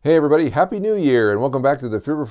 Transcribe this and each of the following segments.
Hey everybody, Happy New Year and welcome back to the Frugal.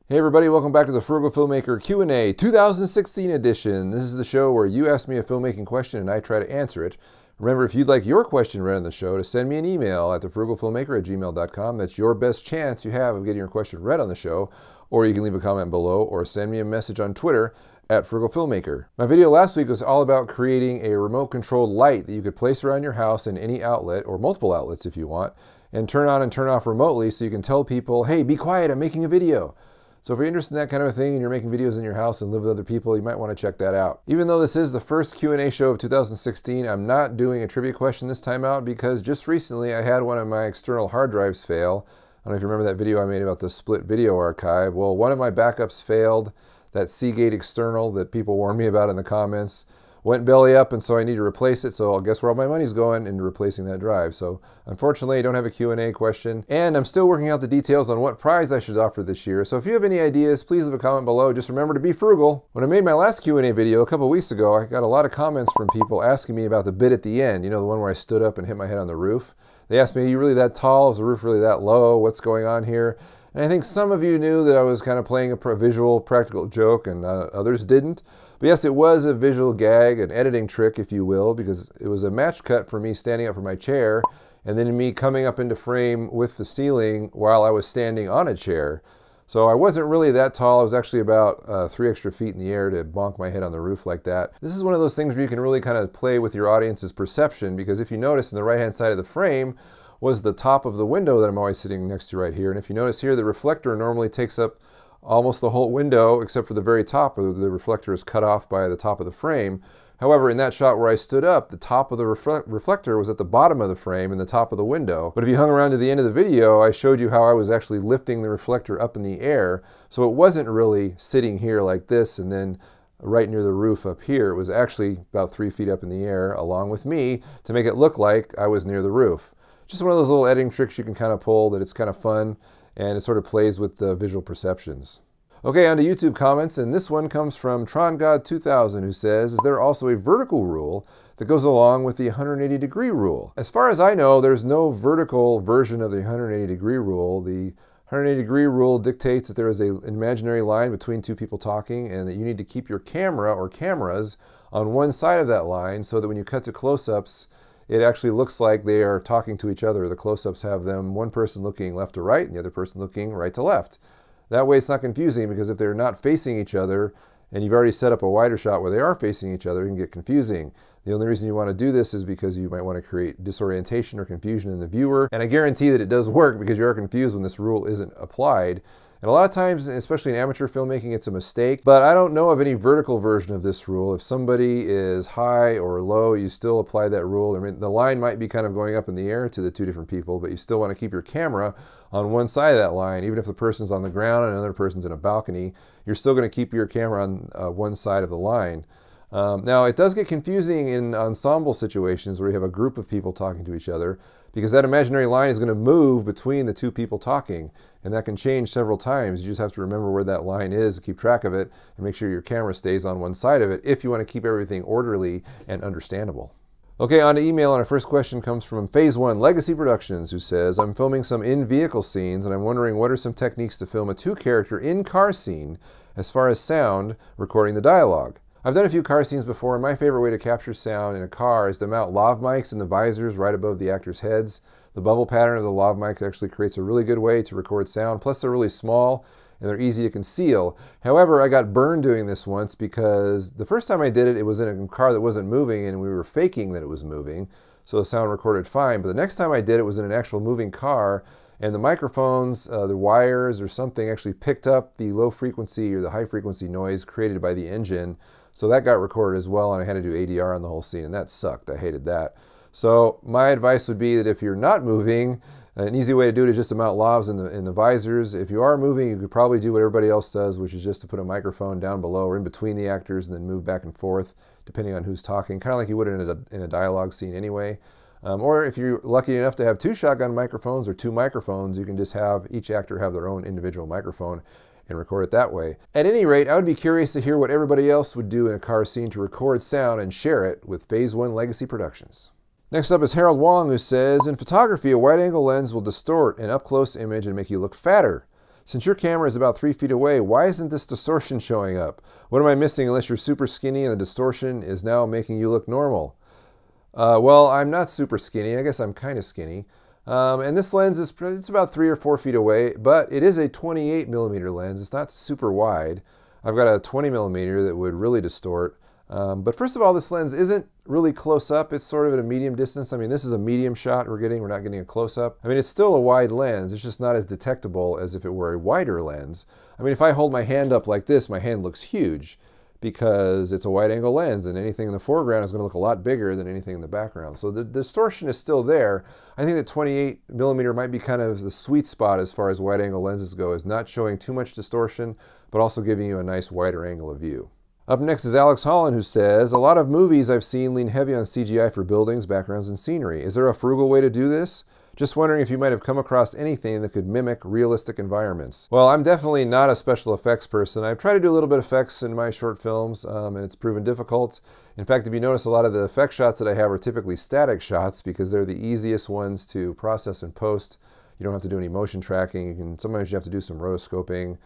Hey everybody, welcome back to the Frugal Filmmaker Q&A 2016 edition. This is the show where you ask me a filmmaking question and I try to answer it. Remember, if you'd like your question read on the show, to send me an email at thefrugalfilmmaker@gmail.com. That's your best chance you have of getting your question read on the show, or you can leave a comment below or send me a message on Twitter at Frugal Filmmaker. My video last week was all about creating a remote-controlled light that you could place around your house in any outlet, or multiple outlets if you want, and turn on and turn off remotely so you can tell people, hey, be quiet, I'm making a video. So if you're interested in that kind of a thing and you're making videos in your house and live with other people, you might want to check that out. Even though this is the first Q&A show of 2016, I'm not doing a trivia question this time out because just recently I had one of my external hard drives fail. I don't know if you remember that video I made about the split video archive. Well, one of my backups failed. That Seagate external that people warned me about in the comments went belly up, and so I need to replace it. So I'll guess where all my money's going into replacing that drive. So unfortunately, I don't have a Q&A question, and I'm still working out the details on what prize I should offer this year. So if you have any ideas, please leave a comment below. Just remember to be frugal. When I made my last Q&A video a couple weeks ago, I got a lot of comments from people asking me about the bit at the end. You know, the one where I stood up and hit my head on the roof. They asked me, are you really that tall? Is the roof really that low? What's going on here? And I think some of you knew that I was kind of playing a visual practical joke, and others didn't. But yes, it was a visual gag, an editing trick, if you will, because it was a match cut for me standing up from my chair, and then me coming up into frame with the ceiling while I was standing on a chair. So I wasn't really that tall. I was actually about 3 extra feet in the air to bonk my head on the roof like that. This is one of those things where you can really kind of play with your audience's perception, because if you notice in the right-hand side of the frame was the top of the window that I'm always sitting next to right here. And if you notice here, the reflector normally takes up almost the whole window except for the very top. The reflector is cut off by the top of the frame. However, in that shot where I stood up, the top of the reflector was at the bottom of the frame and the top of the window. But if you hung around to the end of the video, I showed you how I was actually lifting the reflector up in the air. So it wasn't really sitting here like this and then right near the roof up here. It was actually about 3 feet up in the air along with me to make it look like I was near the roof. Just one of those little editing tricks you can kind of pull that it's kind of fun, and it sort of plays with the visual perceptions. Okay, on to YouTube comments, and this one comes from TronGod2000, who says, is there also a vertical rule that goes along with the 180-degree rule? As far as I know, there's no vertical version of the 180-degree rule. The 180-degree rule dictates that there is an imaginary line between two people talking, and that you need to keep your camera or cameras on one side of that line so that when you cut to close-ups, it actually looks like they are talking to each other. The close-ups have them, one person looking left to right and the other person looking right to left. That way it's not confusing, because if they're not facing each other and you've already set up a wider shot where they are facing each other, it can get confusing. The only reason you want to do this is because you might want to create disorientation or confusion in the viewer. And I guarantee that it does work, because you are confused when this rule isn't applied. And a lot of times, especially in amateur filmmaking, it's a mistake. But I don't know of any vertical version of this rule. If somebody is high or low, you still apply that rule. I mean, the line might be kind of going up in the air to the two different people, but you still want to keep your camera on one side of that line. Even if the person's on the ground and another person's in a balcony, you're still going to keep your camera on one side of the line. Now, it does get confusing in ensemble situations where you have a group of people talking to each other, because that imaginary line is going to move between the two people talking, and that can change several times. You just have to remember where that line is, keep track of it, and make sure your camera stays on one side of it if you want to keep everything orderly and understandable. Okay, on to email, and our first question comes from Phase 1 Legacy Productions, who says, I'm filming some in-vehicle scenes, and I'm wondering what are some techniques to film a two-character in-car scene as far as sound, recording the dialogue. I've done a few car scenes before, and my favorite way to capture sound in a car is to mount lav mics in the visors right above the actors' heads. The bubble pattern of the lav mic actually creates a really good way to record sound, plus they're really small and they're easy to conceal. However, I got burned doing this once, because the first time I did it, it was in a car that wasn't moving and we were faking that it was moving, so the sound recorded fine. But the next time I did it was in an actual moving car, and the microphones, the wires or something actually picked up the low frequency or the high frequency noise created by the engine. So that got recorded as well, and I had to do ADR on the whole scene, and that sucked. I hated that. So my advice would be that if you're not moving, an easy way to do it is just to mount lavs in the visors. If you are moving, you could probably do what everybody else does, which is just to put a microphone down below or in between the actors and then move back and forth, depending on who's talking, kind of like you would in a dialogue scene anyway. Or if you're lucky enough to have two shotgun microphones or two microphones, you can just have each actor have their own individual microphone and record it that way. At any rate, I would be curious to hear what everybody else would do in a car scene to record sound and share it with Phase 1 Legacy Productions. Next up is Harold Wong, who says, in photography, a wide-angle lens will distort an up-close image and make you look fatter. Since your camera is about 3 feet away, why isn't this distortion showing up? What am I missing unless you're super skinny and the distortion is now making you look normal? Well, I'm not super skinny. I guess I'm kind of skinny. And this lens is it's about 3 or 4 feet away, but it is a 28 millimeter lens. It's not super wide. I've got a 20 millimeter that would really distort. But first of all, this lens isn't really close up. It's sort of at a medium distance. I mean, this is a medium shot we're getting. We're not getting a close up. I mean, it's still a wide lens. It's just not as detectable as if it were a wider lens. I mean, if I hold my hand up like this, my hand looks huge because it's a wide angle lens, and anything in the foreground is going to look a lot bigger than anything in the background. So the distortion is still there. I think that 28 millimeter might be kind of the sweet spot as far as wide angle lenses go, is not showing too much distortion, but also giving you a nice wider angle of view. Up next is Alex Holland, who says, a lot of movies I've seen lean heavy on CGI for buildings, backgrounds, and scenery. Is there a frugal way to do this? Just wondering if you might have come across anything that could mimic realistic environments. Well, I'm definitely not a special effects person. I've tried to do a little bit of effects in my short films, and it's proven difficult. In fact, if you notice, a lot of the effect shots that I have are typically static shots because they're the easiest ones to process and post. You don't have to do any motion tracking. Sometimes you have to do some rotoscoping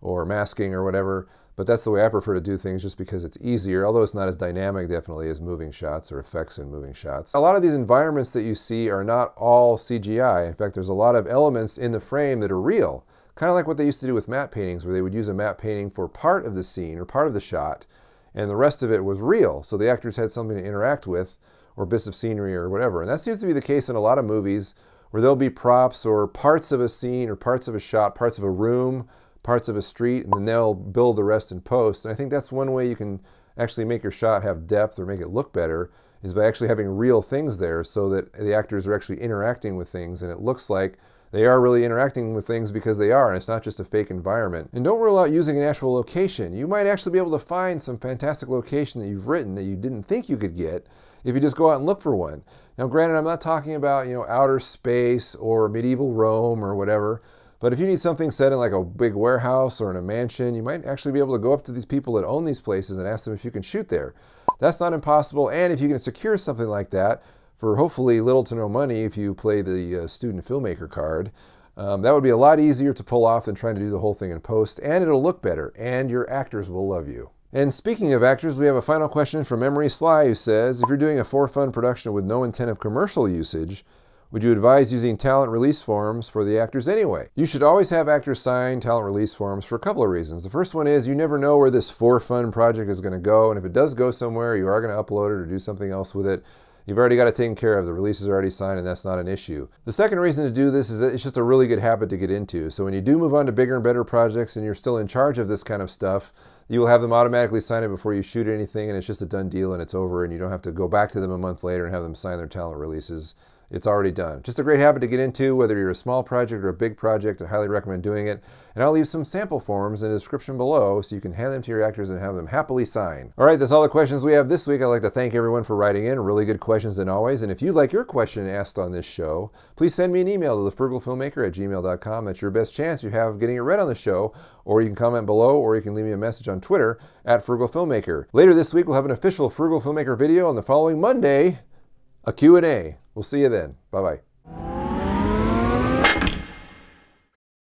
or masking or whatever. But that's the way I prefer to do things, just because it's easier, although it's not as dynamic definitely as moving shots or effects in moving shots. A lot of these environments that you see are not all CGI. In fact, there's a lot of elements in the frame that are real, kind of like what they used to do with matte paintings, where they would use a matte painting for part of the scene or part of the shot, and the rest of it was real. So the actors had something to interact with, or bits of scenery or whatever. And that seems to be the case in a lot of movies, where there'll be props or parts of a scene or parts of a shot, parts of a room, parts of a street, and then they'll build the rest in post. And I think that's one way you can actually make your shot have depth or make it look better, is by actually having real things there so that the actors are actually interacting with things, and it looks like they are really interacting with things because they are, and it's not just a fake environment. And don't rule out using an actual location. You might actually be able to find some fantastic location that you've written that you didn't think you could get if you just go out and look for one. Now granted, I'm not talking about, outer space or medieval Rome or whatever. But if you need something set in like a big warehouse or in a mansion, you might actually be able to go up to these people that own these places and ask them if you can shoot there. That's not impossible, and if you can secure something like that for hopefully little to no money if you play the student filmmaker card, that would be a lot easier to pull off than trying to do the whole thing in post, and it'll look better, and your actors will love you. And speaking of actors, we have a final question from Emery Sly, who says, if you're doing a for-fun production with no intent of commercial usage, would you advise using talent release forms for the actors anyway? You should always have actors sign talent release forms for a couple of reasons. The first one is you never know where this for-fun project is going to go, and if it does go somewhere, you are going to upload it or do something else with it. You've already got it taken care of. The releases are already signed, and that's not an issue. The second reason to do this is that it's just a really good habit to get into. So when you do move on to bigger and better projects and you're still in charge of this kind of stuff, you will have them automatically sign it before you shoot anything, and it's just a done deal and it's over, and you don't have to go back to them a month later and have them sign their talent releases. It's already done. Just a great habit to get into, whether you're a small project or a big project. I highly recommend doing it. And I'll leave some sample forms in the description below so you can hand them to your actors and have them happily sign. All right, that's all the questions we have this week. I'd like to thank everyone for writing in. Really good questions as always. And if you'd like your question asked on this show, please send me an email to thefrugalfilmmaker@gmail.com. That's your best chance you have of getting it read on the show. Or you can comment below, or you can leave me a message on Twitter @FrugalFilmmaker. Later this week, we'll have an official Frugal Filmmaker video on the following Monday, a Q&A. We'll see you then. Bye-bye.